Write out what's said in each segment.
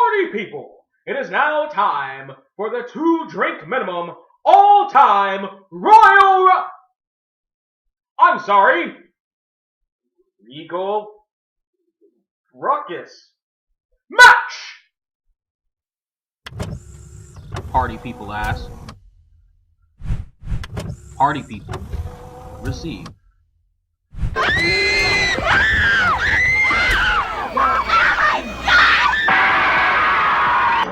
Party people, it is now time for the 2-drink minimum all-time Regal Ruckus match! Party people ask. Party people receive.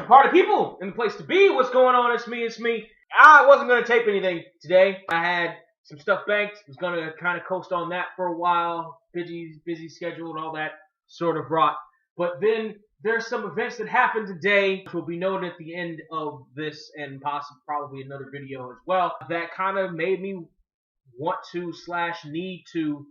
Party people in the place to be. What's going on? It's me. I wasn't going to tape anything today. I had some stuff banked. Was going to kind of coast on that for a while. Busy schedule and all that sort of rot. But then there's some events that happened today, which will be noted at the end of this and probably another video as well, that kind of made me want to / need to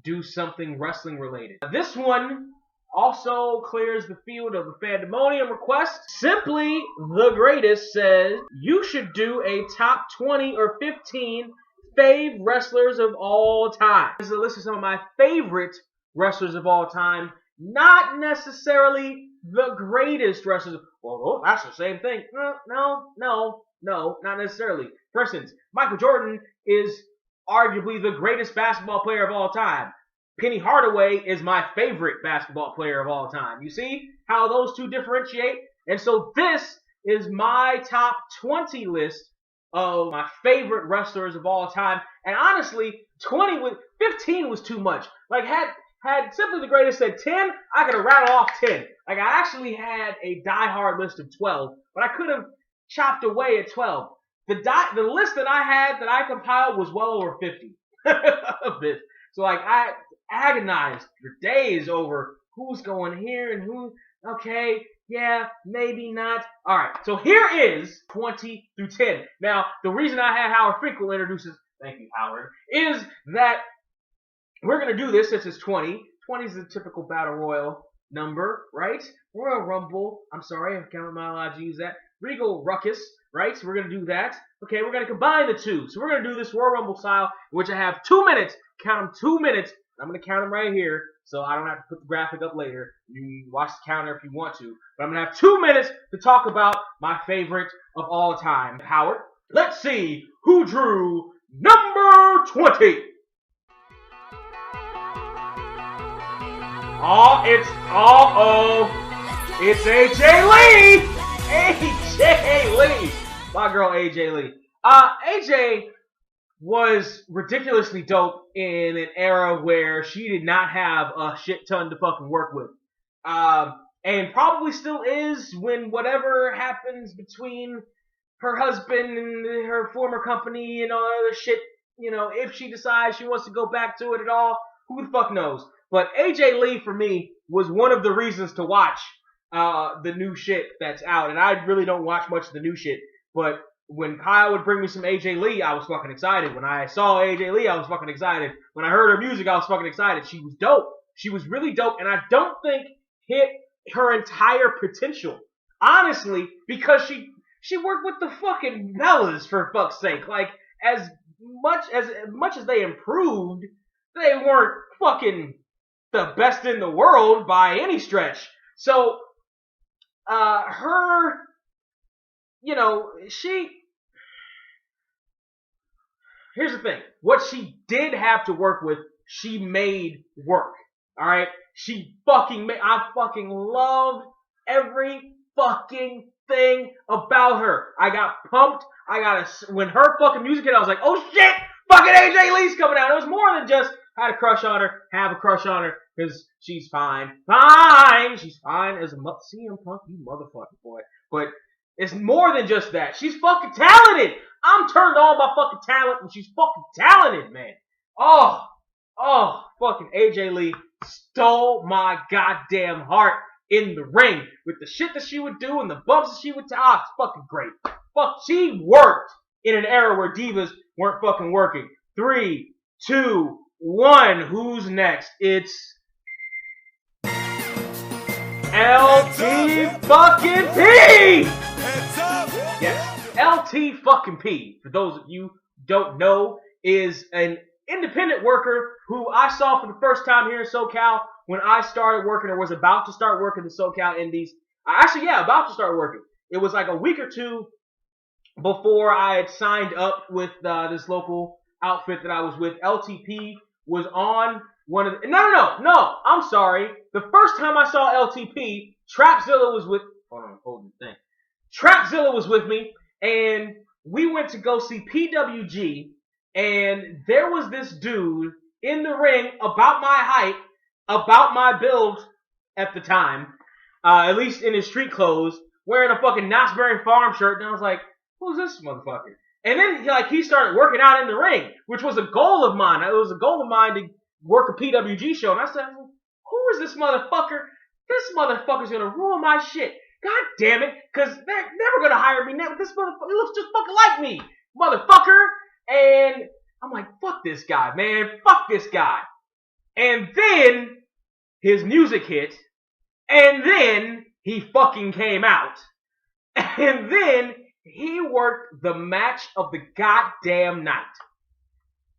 do something wrestling related. This one also clears the field of a fandemonium request. Simply the Greatest says you should do a top 20 or 15 fave wrestlers of all time. This is a list of some of my favorite wrestlers of all time, not necessarily the greatest wrestlers. Well, that's the same thing. No, not necessarily. For instance, Michael Jordan is arguably the greatest basketball player of all time. Penny Hardaway is my favorite basketball player of all time. You see how those two differentiate? And so this is my top 20 list of my favorite wrestlers of all time. And honestly, 15 was too much. Like, had Simply the Greatest said 10, I could have rattled off 10. Like, I actually had a diehard list of 12, but I could have chopped away at 12. The list that I had that I compiled was well over 50. So, like, I agonized for days over who's going here and who, okay, yeah, maybe not. All right, so here is 20 through 10. Now, the reason I had Howard Finkel introduce us, thank you, Howard, is that we're going to do this since it's 20. 20 is the typical Battle Royal number, right? Royal Rumble, I'm sorry, I'm not allowed to use that. Regal Ruckus, right? So we're going to do that. Okay, we're going to combine the two. So we're going to do this Royal Rumble style, which I have 2 minutes. Count them 2 minutes. I'm going to count them right here, so I don't have to put the graphic up later. You can watch the counter if you want to. But I'm going to have 2 minutes to talk about my favorite of all time. Howard, let's see who drew number 20. It's AJ Lee! AJ Lee! My girl AJ Lee. AJ was ridiculously dope in an era where she did not have a shit ton to fucking work with. And probably still is when whatever happens between her husband and her former company and all other shit, you know, if she decides she wants to go back to it at all, who the fuck knows? But AJ Lee, for me, was one of the reasons to watch the new shit that's out. And I really don't watch much of the new shit, but when Kyle would bring me some AJ Lee, I was fucking excited. When I saw AJ Lee, I was fucking excited. When I heard her music, I was fucking excited. She was dope. She was really dope, and I don't think hit her entire potential. Honestly, because she worked with the fucking Bellas, for fuck's sake. Like, as much as they improved, they weren't fucking the best in the world by any stretch. So, her, you know, here's the thing. What she did have to work with, she made work. Alright? I fucking loved every fucking thing about her. I got pumped. When her fucking music hit, I was like, oh shit! Fucking AJ Lee's coming out. It was more than just have a crush on her, because she's fine. She's fine as a CM Punk, you motherfucking boy. But it's more than just that. She's fucking talented. I'm turned on by fucking talent, and she's fucking talented, man. Oh, fucking AJ Lee stole my goddamn heart in the ring with the shit that she would do and the bumps that she would take. It's fucking great. She worked in an era where divas weren't fucking working. 3, 2, 1. Who's next? It's LT fucking P! Yes, LT fucking P, for those of you who don't know, is an independent worker who I saw for the first time here in SoCal when I started working or was about to start working the SoCal Indies. About to start working. It was like a week or two before I had signed up with this local outfit that I was with. LTP was on one of the... No, I'm sorry. The first time I saw LTP, Trapzilla was with... Hold the thing. Trapzilla was with me, and we went to go see PWG, and there was this dude in the ring about my height, about my build at the time, at least in his street clothes, wearing a fucking Knott's Berry Farm shirt, and I was like, who's this motherfucker? And then he started working out in the ring, which was a goal of mine. It was a goal of mine to work a PWG show, and I said, who is this motherfucker? This motherfucker's gonna ruin my shit. God damn it, because they're never gonna hire me. Never. This motherfucker looks just fucking like me, motherfucker. And I'm like, fuck this guy, man. Fuck this guy. And then his music hit, and then he fucking came out, and then he worked the match of the goddamn night.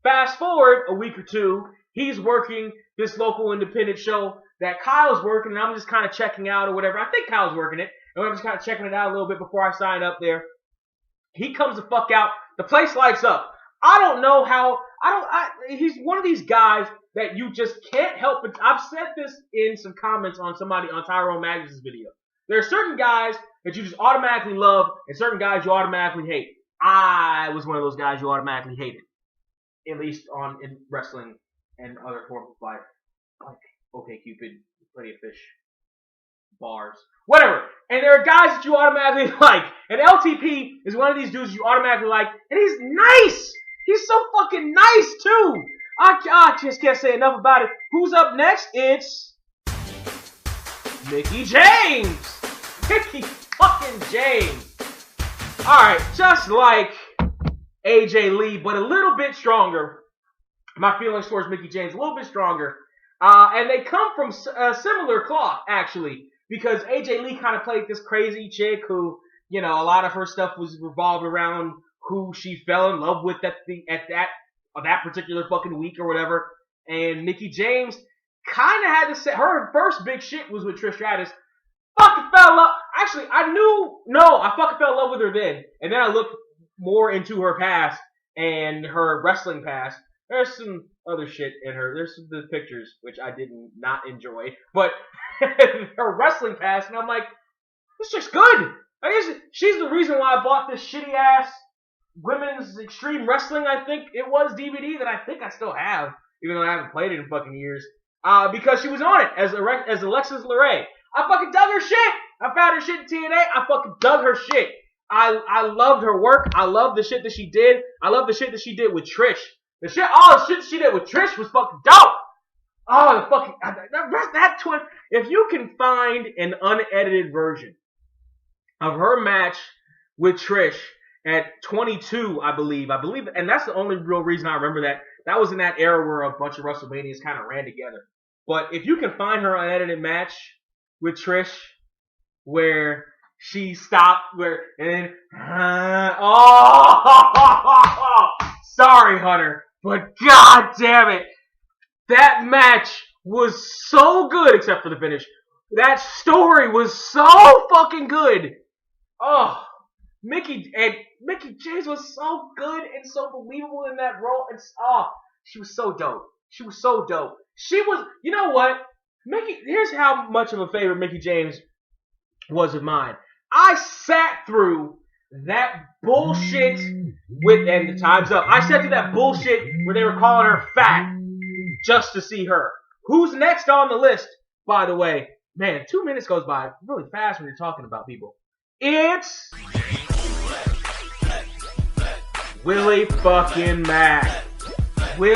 Fast forward a week or two, he's working this local independent show that Kyle's working, and I'm just kind of checking out or whatever. I think Kyle's working it, and I'm just kind of checking it out a little bit before I sign up there. He comes the fuck out. The place lights up. I don't know how. He's one of these guys that you just can't help but... I've said this in some comments on Tyrone Magnus' video. There are certain guys that you just automatically love, and certain guys you automatically hate. I was one of those guys you automatically hated. At least in wrestling and other forms of life. Like OkCupid, Plenty of Fish, bars, whatever. And there are guys that you automatically like. And LTP is one of these dudes you automatically like. And he's nice! He's so fucking nice, too! I just can't say enough about it. Who's up next? It's... Mickie James! Mickie fucking James! Alright, just like AJ Lee, but a little bit stronger. My feelings towards Mickie James, a little bit stronger. And they come from a similar cloth, actually. Because AJ Lee kind of played this crazy chick who, a lot of her stuff was revolved around who she fell in love with at that particular fucking week or whatever. And Mickie James kind of had to say, her first big shit was with Trish Stratus. Fucking fell in love. Actually, I fucking fell in love with her then. And then I looked more into her past and her wrestling past. There's some other shit in her. There's the pictures, which I did not enjoy. But her wrestling past, and I'm like, this chick's good. She's the reason why I bought this shitty ass Women's Extreme Wrestling, I think it was, DVD that I think I still have, even though I haven't played it in fucking years. Because she was on it as Alexis Leray. I fucking dug her shit. I found her shit in TNA. I fucking dug her shit. I loved her work. I loved the shit that she did. I love the shit that she did with Trish. The shit she did with Trish was fucking dope. Oh, the fucking if you can find an unedited version of her match with Trish at 22, I believe, and that's the only real reason I remember that. That was in that era where a bunch of WrestleManias kind of ran together. But if you can find her unedited match with Trish, where she stopped, sorry, Hunter, but god damn it, that match was so good, except for the finish. That story was so fucking good. Oh, Mickie James was so good and so believable in that role. And she was so dope. She was so dope. She was, you know what? Here's how much of a favorite Mickie James was of mine. I sat through that bullshit and the time's up. I sat through that bullshit where they were calling her fat just to see her. Who's next on the list, by the way? Man, 2 minutes goes by really fast when you're talking about people. It's Willie fucking Mack. Willie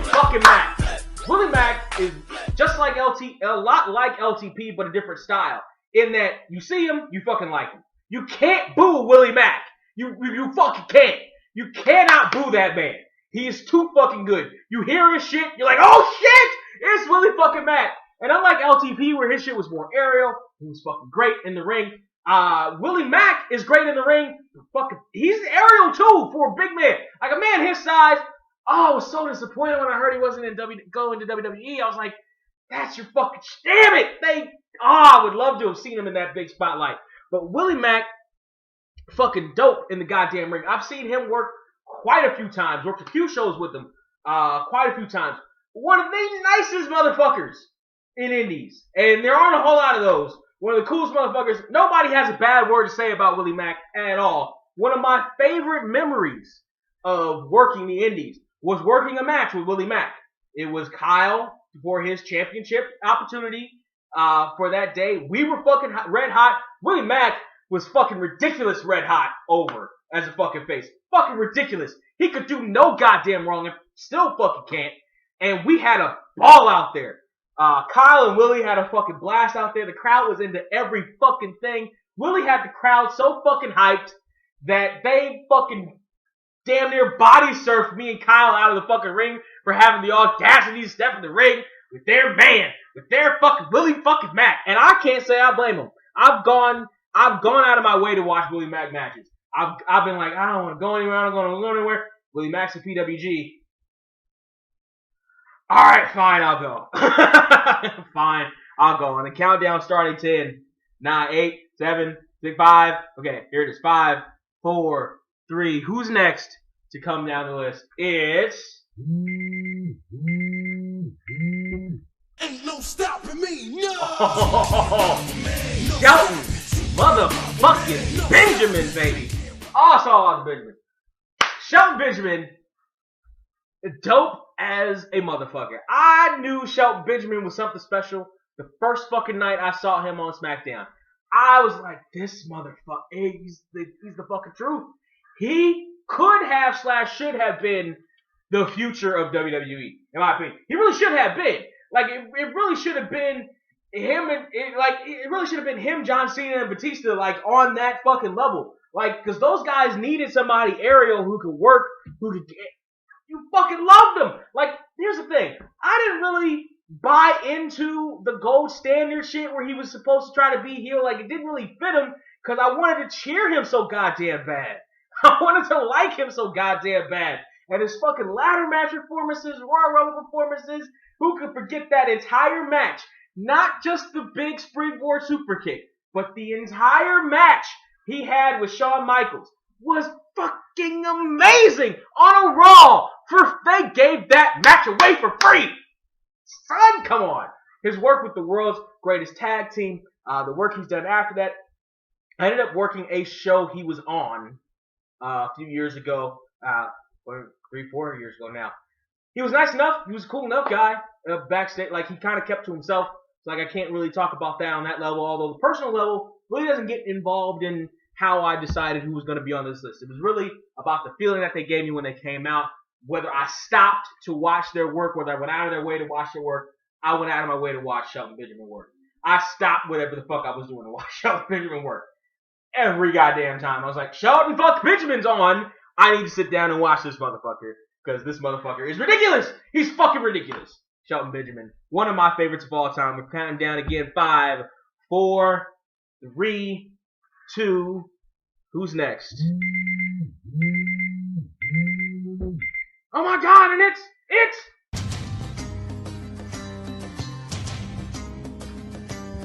fucking Mack. Willie Mack is just like a lot like LTP, but a different style. In that you see him, you fucking like him. You can't boo Willie Mack. You fucking can't. You cannot boo that man. He is too fucking good. You hear his shit, you're like, oh shit, it's Willie fucking Mack. And unlike LTP, where his shit was more aerial, he was fucking great in the ring. Willie Mack is great in the ring. He's aerial too for a big man. Like a man his size. Oh, I was so disappointed when I heard he wasn't going to WWE. I was like, that's your fucking... Damn it! I would love to have seen him in that big spotlight. But Willie Mack, fucking dope in the goddamn ring. I've seen him work quite a few times. Worked a few shows with him, quite a few times. One of the nicest motherfuckers in indies, and there aren't a whole lot of those. One of the coolest motherfuckers. Nobody has a bad word to say about Willie Mack at all. One of my favorite memories of working the indies was working a match with Willie Mack. It was Kyle for his championship opportunity for that day. We were fucking red hot. Willie Mack was fucking ridiculous red hot over as a fucking face. Fucking ridiculous. He could do no goddamn wrong and still fucking can't. And we had a ball out there. Kyle and Willie had a fucking blast out there. The crowd was into every fucking thing. Willie had the crowd so fucking hyped that they fucking damn near body surfed me and Kyle out of the fucking ring for having the audacity to step in the ring with their man, with their fucking Willie fucking Mack. And I can't say I blame them. I've gone out of my way to watch Willie Mack matches. I've been like, I don't want to go anywhere. I don't want to go anywhere. Willie Mack's a PWG. All right, fine, I'll go. Fine, I'll go. On the countdown starting 10, 9, 8, 7, 6, 5. Okay, here it is. 5, 4, 3. Who's next to come down the list? It's... Ain't no stopping me, no! Shelton motherfucking Benjamin, baby. Also on Benjamin. Shelton Benjamin, dope as a motherfucker. I knew Shelton Benjamin was something special the first fucking night I saw him on SmackDown. I was like, this motherfucker, he's the fucking truth. He could have / should have been the future of WWE, in my opinion. He really should have been. Like, it really should have been him, it really should have been him, John Cena, and Batista, like, on that fucking level. Like, because those guys needed somebody aerial who could work, you fucking loved him. Like, here's the thing. I didn't really buy into the gold standard shit where he was supposed to try to be heel. Like, it didn't really fit him because I wanted to cheer him so goddamn bad. I wanted to like him so goddamn bad. And his fucking ladder match performances, Royal Rumble performances, who could forget that entire match? Not just the big springboard super kick, but the entire match he had with Shawn Michaels was fucking amazing on a Raw. They gave that match away for free. Son, come on. His work with the world's greatest tag team, the work he's done after that. I ended up working a show he was on a few years ago, 3-4 years ago now. He was nice enough. He was a cool enough guy backstage. Like, he kind of kept to himself. So, like, I can't really talk about that on that level. Although the personal level really doesn't get involved in how I decided who was going to be on this list. It was really about the feeling that they gave me when they came out. Whether I stopped to watch their work, whether I went out of their way to watch their work, I went out of my way to watch Shelton Benjamin work. I stopped whatever the fuck I was doing to watch Shelton Benjamin work. Every goddamn time. I was like, Shelton fuck Benjamin's on. I need to sit down and watch this motherfucker. Because this motherfucker is ridiculous. He's fucking ridiculous. Shelton Benjamin. One of my favorites of all time. We're counting down again. 5, 4, 3, 2. Who's next? Oh my god, and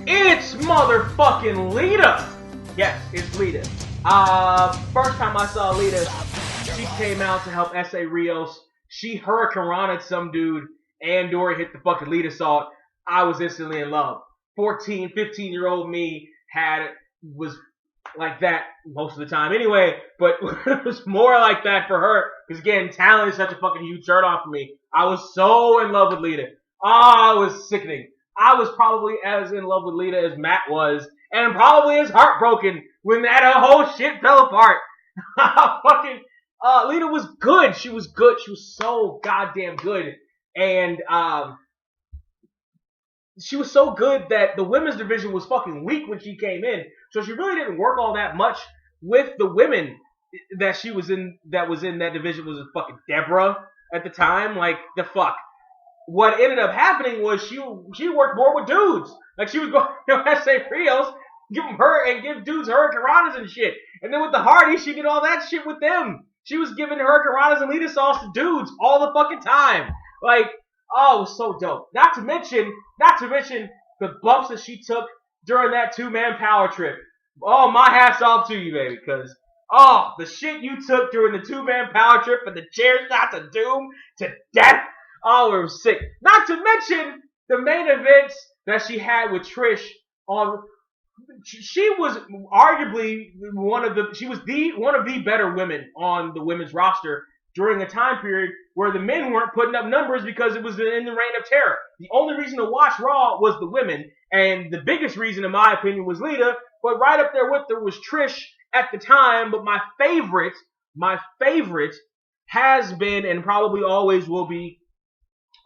it's motherfucking Lita. Yes, it's Lita. First time I saw Lita, she came out to help S.A. Rios. She hurricanranaed some dude, and Dory hit the fucking Lita salt. I was instantly in love. 14, 15-year-old me was like that most of the time anyway, but it was more like that for her, because again, talent is such a fucking huge turn off for me. I was so in love with Lita. Oh, it was sickening. I was probably as in love with Lita as Matt was, and probably as heartbroken when that whole shit fell apart. Lita was good. She was good. She was so goddamn good. And, she was so good that the women's division was fucking weak when she came in. So she really didn't work all that much with the women that was in that division. Was fucking Deborah at the time. Like, the fuck. What ended up happening was she worked more with dudes. Like, she was going to S.A. Rios, give dudes hurricanranas and shit. And then with the Hardys, she did all that shit with them. She was giving hurricanranas and Lita sauce to dudes all the fucking time. Like, oh, it was so dope. Not to mention the bumps that she took during that 2-man power trip. Oh, my hat's off to you, baby, because, the shit you took during the 2-man power trip and the chair shots of doom to death. Oh, it was sick. Not to mention the main events that she had with Trish on. She was arguably one of the better women on the women's roster during a time period where the men weren't putting up numbers because it was in the reign of terror. The only reason to watch Raw was the women, and the biggest reason, in my opinion, was Lita. But right up there with her was Trish at the time. But my favorite has been and probably always will be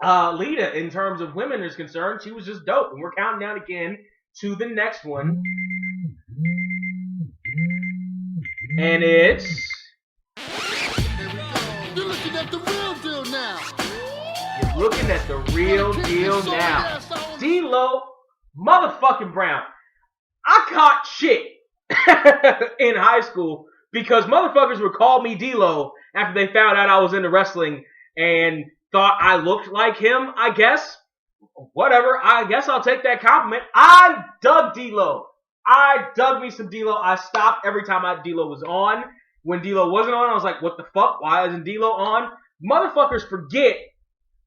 Lita in terms of women is concerned. She was just dope, and we're counting down again to the next one. And it's... You're looking at the real deal now. You're looking at the real deal now. D-Lo motherfucking Brown. I caught shit in high school because motherfuckers would call me D-Lo after they found out I was into wrestling and thought I looked like him, I guess. Whatever, I guess I'll take that compliment. I dug D-Lo. I dug me some D-Lo. I stopped every time D-Lo was on. When D-Lo wasn't on, I was like, what the fuck? Why isn't D-Lo on? Motherfuckers forget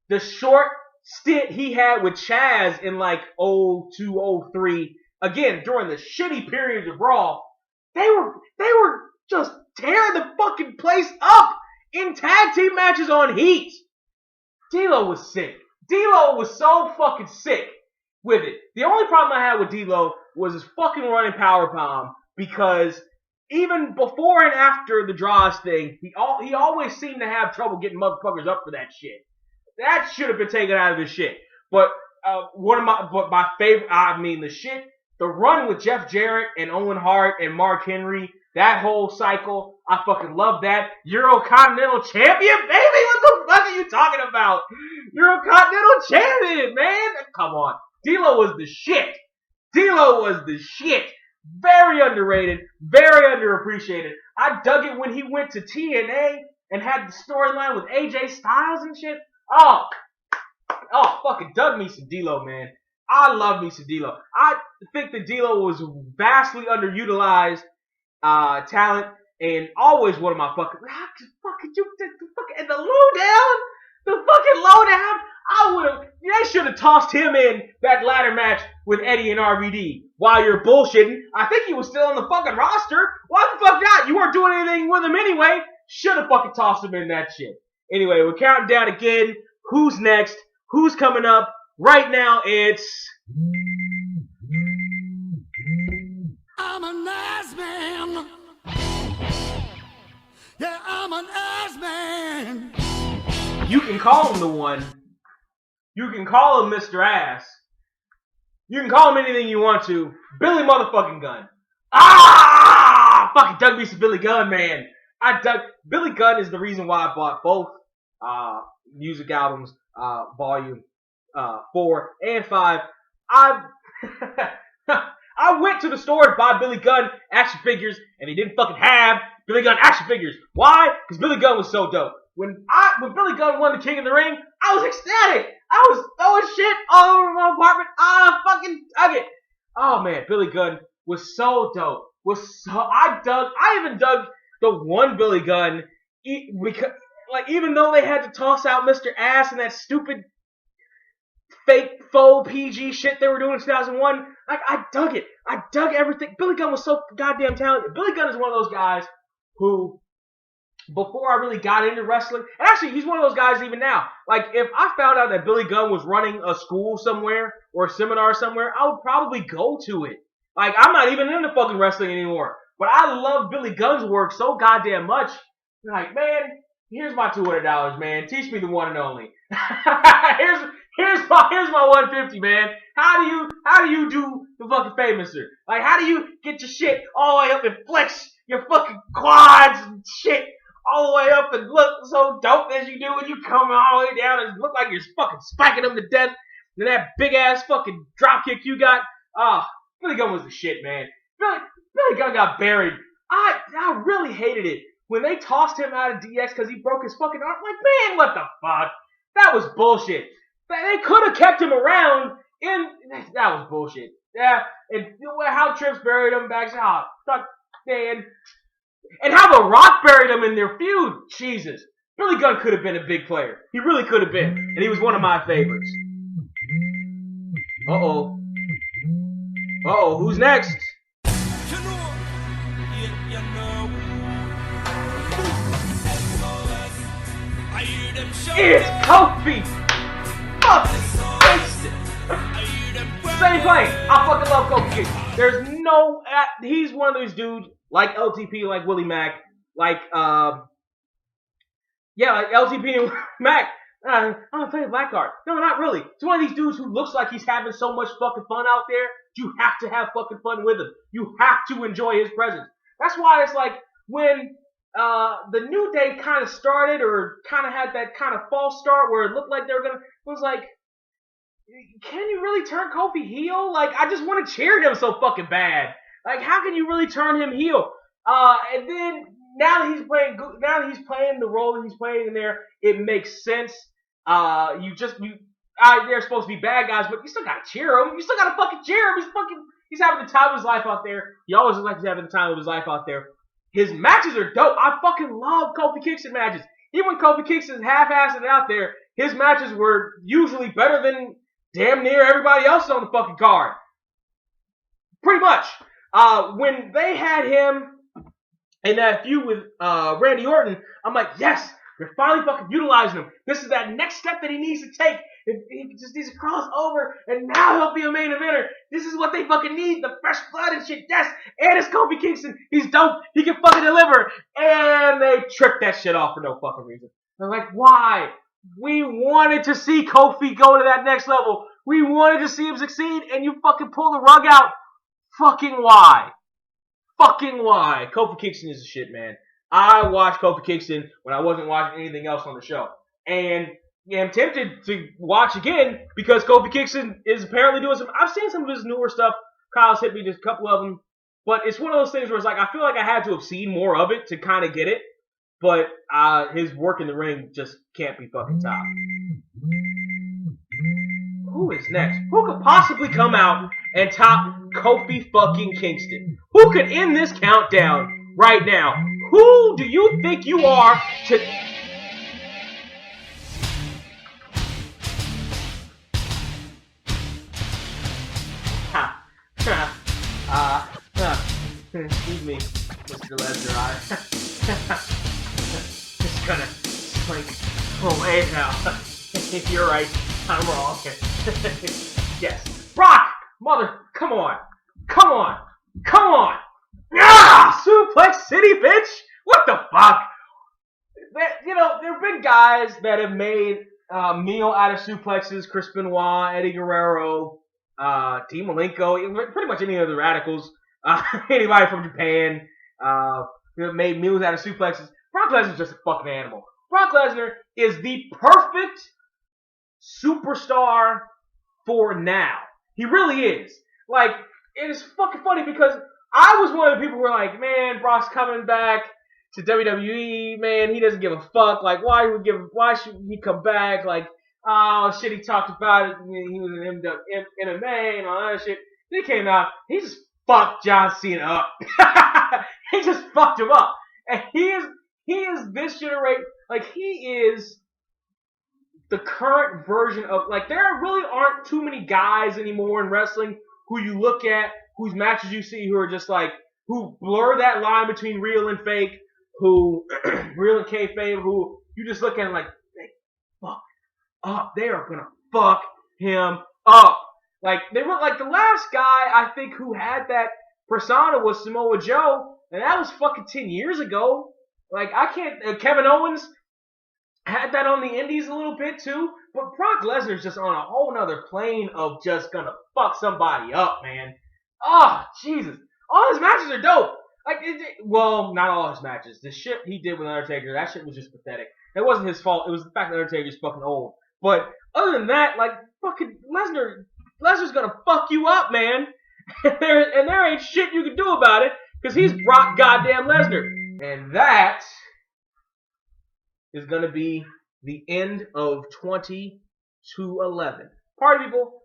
the short stint he had with Chaz in like 02, 03. Again, during the shitty periods of Raw, they were just tearing the fucking place up in tag team matches on Heat. D-Lo was sick. D-Lo was so fucking sick with it. The only problem I had with D-Lo was his fucking running powerbomb because even before and after the draws thing, he always seemed to have trouble getting motherfuckers up for that shit. That should have been taken out of his shit. But my favorite, the run with Jeff Jarrett and Owen Hart and Mark Henry, that whole cycle, I fucking love that. Eurocontinental champion, baby, what the fuck are you talking about? Eurocontinental champion, man. Come on. D-Lo was the shit. D-Lo was the shit. Very underrated, very underappreciated. I dug it when he went to TNA and had the storyline with AJ Styles and shit. Oh, fucking dug me some D-Lo, man. I love me some D-Lo. I think that D-Lo was vastly underutilized talent and always one of my fucking the lowdown. They should have tossed him in that ladder match with Eddie and RVD while you're bullshitting. I think he was still on the fucking roster. Why the fuck not? You weren't doing anything with him anyway. Should have fucking tossed him in that shit. Anyway, we're counting down again. Who's next? Who's coming up? Right now, it's... I'm an ass man. Yeah, I'm an ass man. You can call him the one. You can call him Mr. Ass. You can call him anything you want to. Billy motherfucking Gunn. Fucking dug me some Billy Gunn, man. Billy Gunn is the reason why I bought both music albums, volume 4 and 5. I went to the store to buy Billy Gunn action figures, and he didn't fucking have Billy Gunn action figures. Why? Because Billy Gunn was so dope. When Billy Gunn won the King of the Ring, I was ecstatic. I was throwing shit all over my apartment. I fucking dug it. Oh man, Billy Gunn was so dope. I even dug the one Billy Gunn because, like, even though they had to toss out Mr. Ass and that stupid fake faux PG shit they were doing in 2001, like, I dug it. I dug everything. Billy Gunn was so goddamn talented. Billy Gunn is one of those guys who, before I really got into wrestling, and actually he's one of those guys even now, like, if I found out that Billy Gunn was running a school somewhere or a seminar somewhere, I would probably go to it. Like, I'm not even into fucking wrestling anymore, but I love Billy Gunn's work so goddamn much. Like, man, here's my $200, man. Teach me the one and only. Here's my 150, man. How do you do the fucking famouser? Like, how do you get your shit all the way up and flex your fucking quads and shit all the way up and look so dope as you do when you come all the way down and look like you're fucking spiking them to death? And that big ass fucking drop kick you got. Billy Gunn was the shit, man. Billy Gunn got buried. I really hated it when they tossed him out of DX because he broke his fucking arm. Like, man, what the fuck? That was bullshit. They could have kept him around And that was bullshit. Yeah, and how Trips buried him back. Oh, fuck, man. And how The Rock buried him in their feud. Jesus. Billy Gunn could have been a big player. He really could have been. And he was one of my favorites. Uh-oh. Uh-oh, who's next? It's Kofi fucking Kingston. Same plane. I fucking love Kofi Kingston. There's no... he's one of those dudes, like LTP, like Willie Mack, like LTP and Mack. I'm gonna play a black card. No, not really. It's one of these dudes who looks like he's having so much fucking fun out there. You have to have fucking fun with him. You have to enjoy his presence. That's why it's like when the New Day kind of started, or kind of had that kind of false start where it looked like they were gonna. It was like, can you really turn Kofi heel? Like, I just want to cheer him so fucking bad. Like, how can you really turn him heel? And then now that he's playing the role that he's playing in there, it makes sense. They're supposed to be bad guys, but you still gotta cheer him. You still gotta fucking cheer him. He's having the time of his life out there. He always looks like he's having the time of his life out there. His matches are dope. I fucking love Kofi Kingston matches. Even when Kofi Kingston's half-assing out there, his matches were usually better than damn near everybody else on the fucking card. Pretty much. When they had him in that feud with Randy Orton, I'm like, yes, they're finally fucking utilizing him. This is that next step that he needs to take. He just needs to cross over, and now he'll be a main eventer. This is what they fucking need, the fresh blood and shit. Yes, and it's Kofi Kingston. He's dope. He can fucking deliver. And they tripped that shit off for no fucking reason. They're like, why? We wanted to see Kofi go to that next level. We wanted to see him succeed, and you fucking pull the rug out. Fucking why? Fucking why? Kofi Kingston is a shit, man. I watched Kofi Kingston when I wasn't watching anything else on the show. And I'm tempted to watch again because Kofi Kingston is apparently doing some... I've seen some of his newer stuff. Kyle's hit me just a couple of them. But it's one of those things where it's like, I feel like I had to have seen more of it to kind of get it. But his work in the ring just can't be fucking topped. Who is next? Who could possibly come out and top Kofi fucking Kingston? Who could end this countdown right now? Who do you think you are to... excuse me, Mr. Lesnar. Just gonna slink away now. You're right. I'm wrong. Yes. Brock! Mother, come on. Come on. Come on. Ah! Suplex City, bitch! What the fuck? You know, there have been guys that have made meal out of suplexes. Chris Benoit, Eddie Guerrero, Dean Malenko, pretty much any of the Radicals. Anybody from Japan made meals out of suplexes. Brock Lesnar's just a fucking animal. Brock Lesnar is the perfect superstar for now. He really is. Like, it is fucking funny because I was one of the people who were like, man, Brock's coming back to WWE, man, he doesn't give a fuck. Like, why should he come back? Like, oh shit, he talked about it. He was in MMA and all that shit. Then he came out, he just fucked John Cena up. He just fucked him up. And he is this generation, like, he is the current version of, like, there really aren't too many guys anymore in wrestling who you look at, whose matches you see who are just like, who blur that line between real and fake, who, real and kayfabe, who you just look at and like, they fuck up. They are gonna fuck him up. Like, they were like, the last guy I think who had that persona was Samoa Joe, and that was fucking 10 years ago. Like, I can't, Kevin Owens had that on the indies a little bit too, but Brock Lesnar's just on a whole nother plane of just gonna fuck somebody up, man. Oh, Jesus. All his matches are dope. Like, well, not all his matches. The shit he did with Undertaker, that shit was just pathetic. It wasn't his fault. It was the fact that Undertaker's fucking old. But other than that, like, fucking Lesnar's gonna fuck you up, man. And there ain't shit you can do about it, because he's Brock goddamn Lesnar. And that is gonna be the end of 20 to 11. Party people,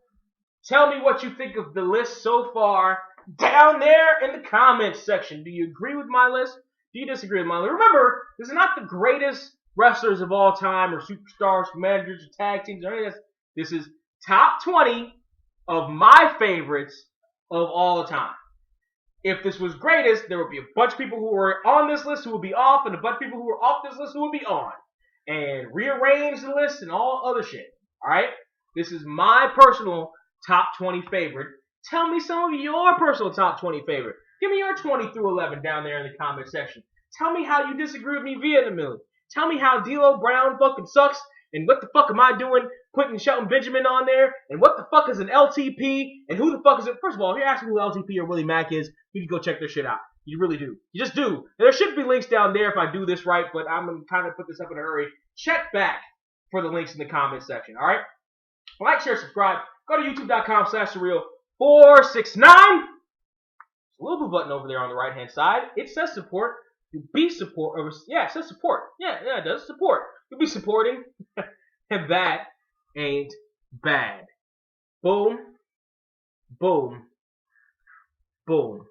Tell me what you think of the list so far down there in the comments section. Do you agree with my list? Do you disagree with my list? Remember, this is not the greatest wrestlers of all time or superstars, managers, or tag teams or any of this. This is top 20 of my favorites of all time. If this was greatest, there would be a bunch of people who were on this list who would be off, and a bunch of people who were off this list who would be on. And rearrange the list and all other shit. Alright? This is my personal top 20 favorite. Tell me some of your personal top 20 favorite. Give me your 20 through 11 down there in the comment section. Tell me how you disagree with me via the million. Tell me how D'Lo Brown fucking sucks, and what the fuck am I doing putting Shawn Benjamin on there, and what the fuck is an LTP, and who the fuck is it? First of all, if you're asking who LTP or Willie Mack is, you need to go check their shit out. You really do. You just do. And there should be links down there if I do this right, but I'm going to kind of put this up in a hurry. Check back for the links in the comment section, alright? Like, share, subscribe. Go to youtube.com/surreal469. There's a little blue button over there on the right-hand side. It says support. You be support. Yeah, it says support. Yeah, it does. Support. You'll be supporting. And that ain't bad. Boom. Boom. Boom.